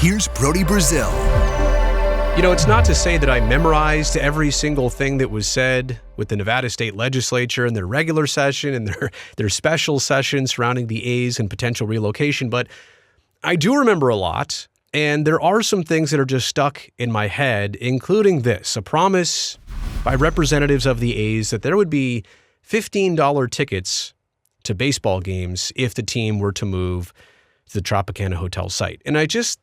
Here's Brody Brazil. You know, it's not to say that I memorized every single thing that was said with the Nevada State Legislature and their regular session and their special session surrounding the A's and potential relocation, but I do remember a lot, and there are some things that are just stuck in my head, including this, a promise by representatives of the A's that there would be $15 tickets to baseball games if the team were to move to the Tropicana Hotel site. And I just,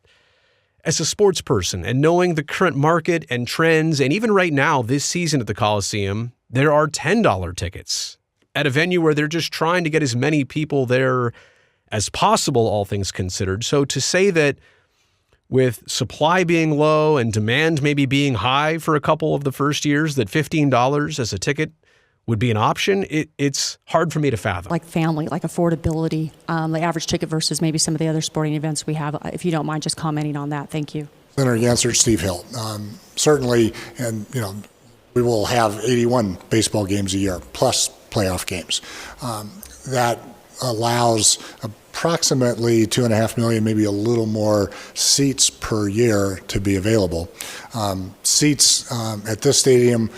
as a sports person and knowing the current market and trends, and even right now, this season at the Coliseum, there are $10 tickets at a venue where they're just trying to get as many people there as possible, all things considered. So to say that with supply being low and demand maybe being high for a couple of the first years, that $15 as a ticket would be an option, it's hard for me to fathom. Like family, like affordability, the average ticket versus maybe some of the other sporting events we have. If you don't mind just commenting on that, thank you. Senator Yancey, Steve Hill. Certainly, and we will have 81 baseball games a year plus playoff games. That allows approximately 2.5 million, maybe a little more seats per year to be available. Seats at this stadium,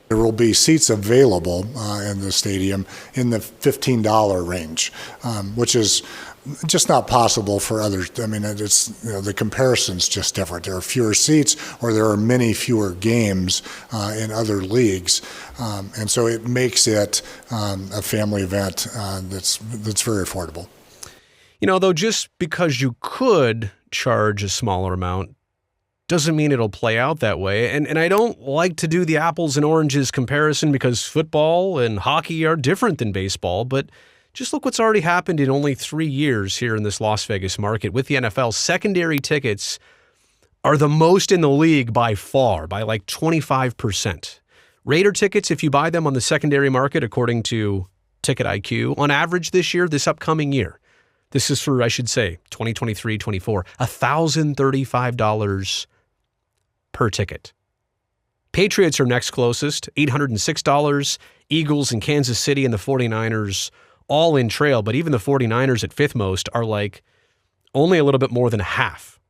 there will be seats available in the stadium in the $15 range, which is just not possible for others. I mean, it's the comparison's just different. There are fewer seats, or there are many fewer games in other leagues, and so it makes it a family event that's very affordable. Though, just because you could charge a smaller amount doesn't mean it'll play out that way. And I don't like to do the apples and oranges comparison because football and hockey are different than baseball, but just look what's already happened in only 3 years here in this Las Vegas market with the NFL. Secondary tickets are the most in the league by far, by like 25%. Raider tickets, if you buy them on the secondary market, according to Ticket IQ, on average this year, this upcoming year, this is for, I should say, 2023-24, $1,035 per ticket. Patriots are next closest, $806. Eagles and Kansas City and the 49ers all in trail, but even the 49ers at fifth most are like only a little bit more than half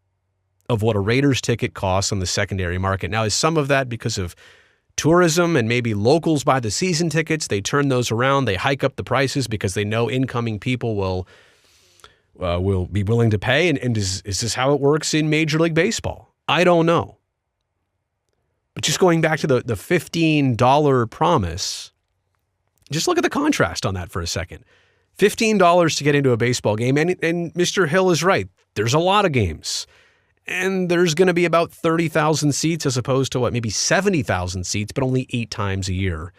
of what a Raiders ticket costs on the secondary market. Now, is some of that because of tourism and maybe locals buy the season tickets? They turn those around, they hike up the prices because they know incoming people will be willing to pay. And is this how it works in Major League Baseball? I don't know. But just going back to the $15 promise, just look at the contrast on that for a second. $15 to get into a baseball game. And Mr. Hill is right. There's a lot of games. And there's going to be about 30,000 seats as opposed to maybe 70,000 seats, but only 8 times a year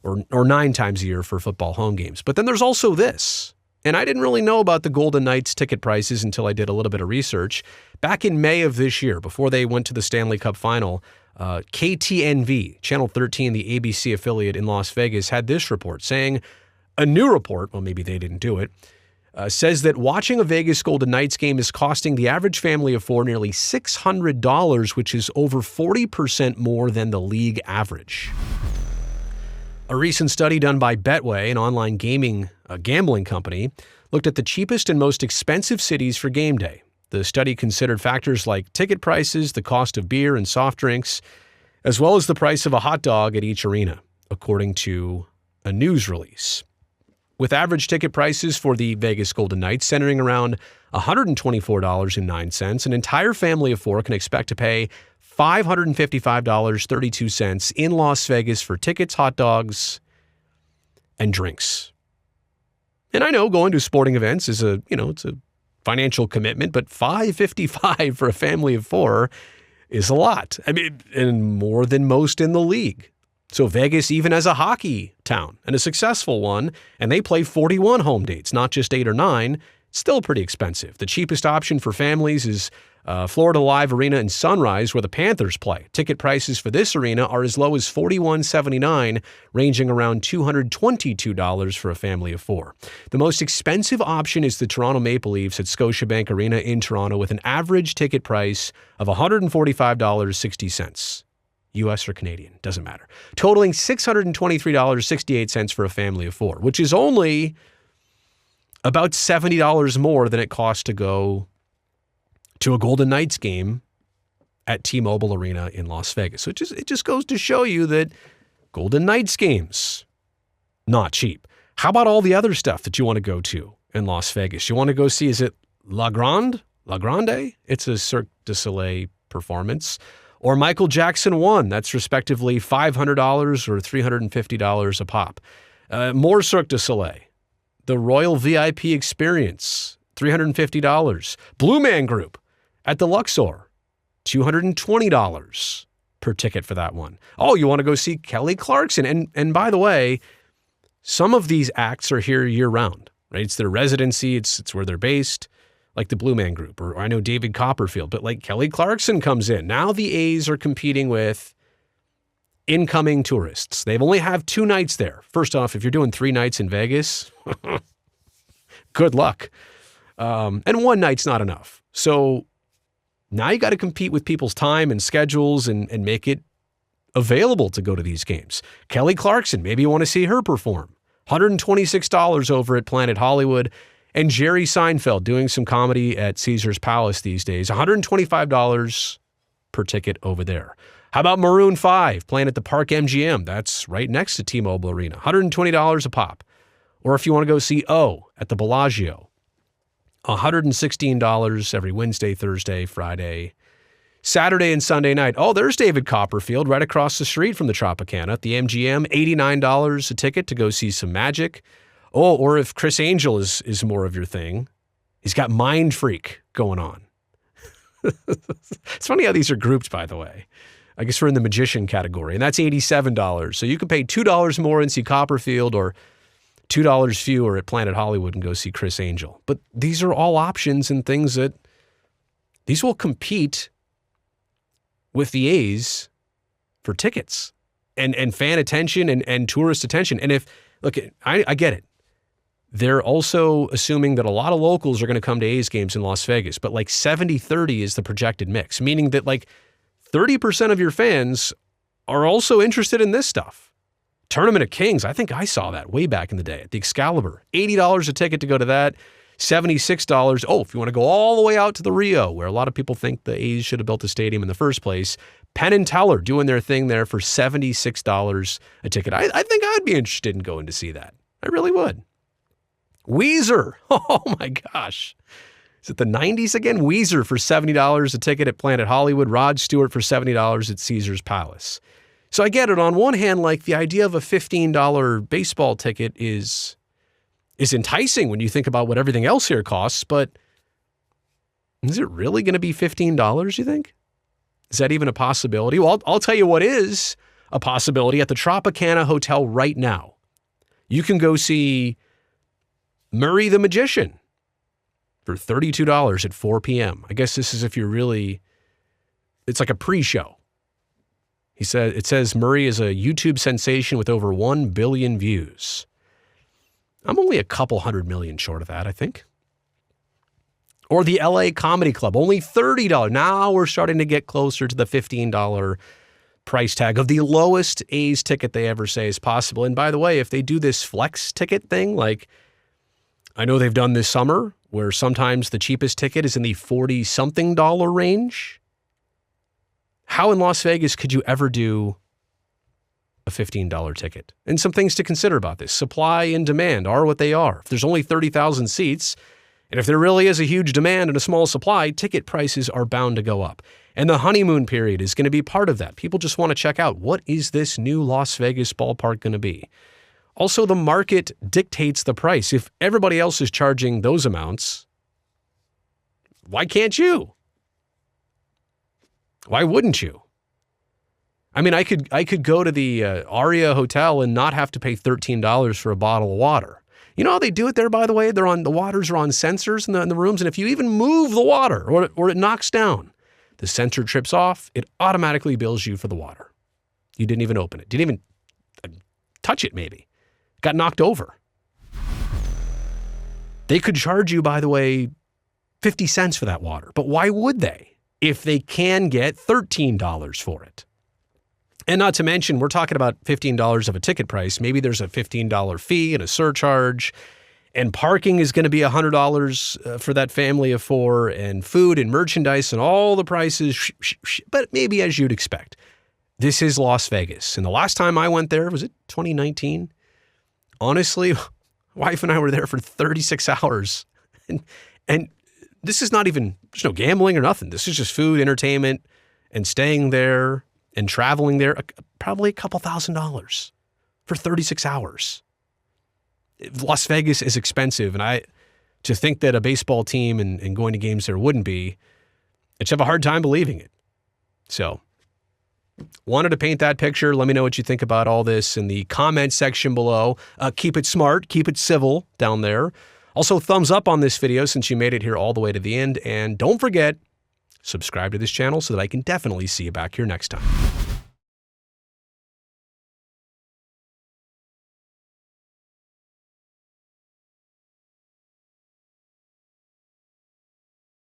or 9 times a year for football home games. But then there's also this. And I didn't really know about the Golden Knights ticket prices until I did a little bit of research. Back in May of this year, before they went to the Stanley Cup Final, KTNV, Channel 13, the ABC affiliate in Las Vegas, had this report saying, a new report, well, maybe they didn't do it, says that watching a Vegas Golden Knights game is costing the average family of 4 nearly $600, which is over 40% more than the league average. A recent study done by Betway, an online gambling company, looked at the cheapest and most expensive cities for game day. The study considered factors like ticket prices, the cost of beer and soft drinks, as well as the price of a hot dog at each arena, according to a news release. With average ticket prices for the Vegas Golden Knights centering around $124.09, an entire family of 4 can expect to pay $555.32 in Las Vegas for tickets, hot dogs, and drinks. And I know going to sporting events is it's a financial commitment, but $555 for a family of 4 is a lot. I mean, and more than most in the league. So Vegas even has a hockey town and a successful one, and they play 41 home dates, not just 8 or 9. Still pretty expensive. The cheapest option for families is Florida Live Arena in Sunrise, where the Panthers play. Ticket prices for this arena are as low as $41.79, ranging around $222 for a family of 4. The most expensive option is the Toronto Maple Leafs at Scotiabank Arena in Toronto, with an average ticket price of $145.60. U.S. or Canadian, doesn't matter. Totaling $623.68 for a family of 4, which is only about $70 more than it costs to go to a Golden Knights game at T-Mobile Arena in Las Vegas. So it just goes to show you that Golden Knights games, not cheap. How about all the other stuff that you want to go to in Las Vegas? You want to go see, is it La Grande? It's a Cirque du Soleil performance. Or Michael Jackson 1, that's respectively $500 or $350 a pop. More Cirque du Soleil. The Royal VIP Experience, $350. Blue Man Group at the Luxor, $220 per ticket for that one. Oh, you want to go see Kelly Clarkson. And by the way, some of these acts are here year-round, right? It's their residency. It's where they're based, like the Blue Man Group, or I know David Copperfield, but like Kelly Clarkson comes in. Now the A's are competing with incoming tourists. They've only have 2 nights there. First off, if you're doing 3 nights in Vegas, good luck. And 1 night's not enough. So now you got to compete with people's time and schedules and make it available to go to these games. Kelly Clarkson, maybe you want to see her perform. $126 over at Planet Hollywood. And Jerry Seinfeld doing some comedy at Caesars Palace these days. $125 per ticket over there. How about Maroon 5 playing at the Park MGM? That's right next to T-Mobile Arena. $120 a pop. Or if you want to go see O at the Bellagio, $116 every Wednesday, Thursday, Friday, Saturday, and Sunday night. Oh, there's David Copperfield right across the street from the Tropicana at the MGM. $89 a ticket to go see some magic. Oh, or if Chris Angel is more of your thing, he's got Mind Freak going on. It's funny how these are grouped, by the way. I guess we're in the magician category, and that's $87. So you can pay $2 more and see Copperfield, or $2 fewer at Planet Hollywood and go see Chris Angel. But these are all options and things that these will compete with the A's for tickets and fan attention and tourist attention. And if, look, I get it. They're also assuming that a lot of locals are going to come to A's games in Las Vegas, but like 70-30 is the projected mix, meaning that like 30% of your fans are also interested in this stuff. Tournament of Kings, I think I saw that way back in the day at the Excalibur. $80 a ticket to go to that, $76. Oh, if you want to go all the way out to the Rio, where a lot of people think the A's should have built a stadium in the first place, Penn and Teller doing their thing there for $76 a ticket. I think I'd be interested in going to see that. I really would. Weezer. Oh my gosh. Is it the 90s again? Weezer for $70 a ticket at Planet Hollywood. Rod Stewart for $70 at Caesars Palace. So I get it. On one hand, like the idea of a $15 baseball ticket is enticing when you think about what everything else here costs, but is it really going to be $15, you think? Is that even a possibility? Well, I'll tell you what is a possibility. At the Tropicana Hotel right now, you can go see Murray the Magician for $32 at 4 p.m. I guess this is if you're really, it's like a pre-show. It says Murray is a YouTube sensation with over 1 billion views. I'm only a couple 100 million short of that, I think. Or the LA Comedy Club, only $30. Now we're starting to get closer to the $15 price tag of the lowest A's ticket they ever say is possible. And by the way, if they do this flex ticket thing, like I know they've done this summer, where sometimes the cheapest ticket is in the $40-something range. How in Las Vegas could you ever do a $15 ticket? And some things to consider about this. Supply and demand are what they are. If there's only 30,000 seats, and if there really is a huge demand and a small supply, ticket prices are bound to go up. And the honeymoon period is going to be part of that. People just want to check out, what is this new Las Vegas ballpark going to be? Also, the market dictates the price. If everybody else is charging those amounts, why can't you? Why wouldn't you? I mean, I could go to the Aria Hotel and not have to pay $13 for a bottle of water. You know how they do it there, by the way? The waters are on sensors in the rooms, and if you even move the water or it knocks down, the sensor trips off, it automatically bills you for the water. You didn't even open it. Didn't even touch it, maybe. Got knocked over. They could charge you, by the way, 50 cents for that water. But why would they if they can get $13 for it? And not to mention, we're talking about $15 of a ticket price. Maybe there's a $15 fee and a surcharge And parking is going to be $100 for that family of four, and food and merchandise and all the prices, but maybe as you'd expect. This is Las Vegas. And the last time I went there, was it 2019? Honestly, wife and I were there for 36 hours. And this is not even, there's no gambling or nothing. This is just food, entertainment, and staying there and traveling there, probably a couple $1,000s for 36 hours. Las Vegas is expensive, and to think that a baseball team and going to games there wouldn't be, I just have a hard time believing it. So, wanted to paint that picture. Let me know what you think about all this in the comment section below. Keep it smart, keep it civil down there. Also, thumbs up on this video since you made it here all the way to the end. And don't forget, subscribe to this channel so that I can definitely see you back here next time.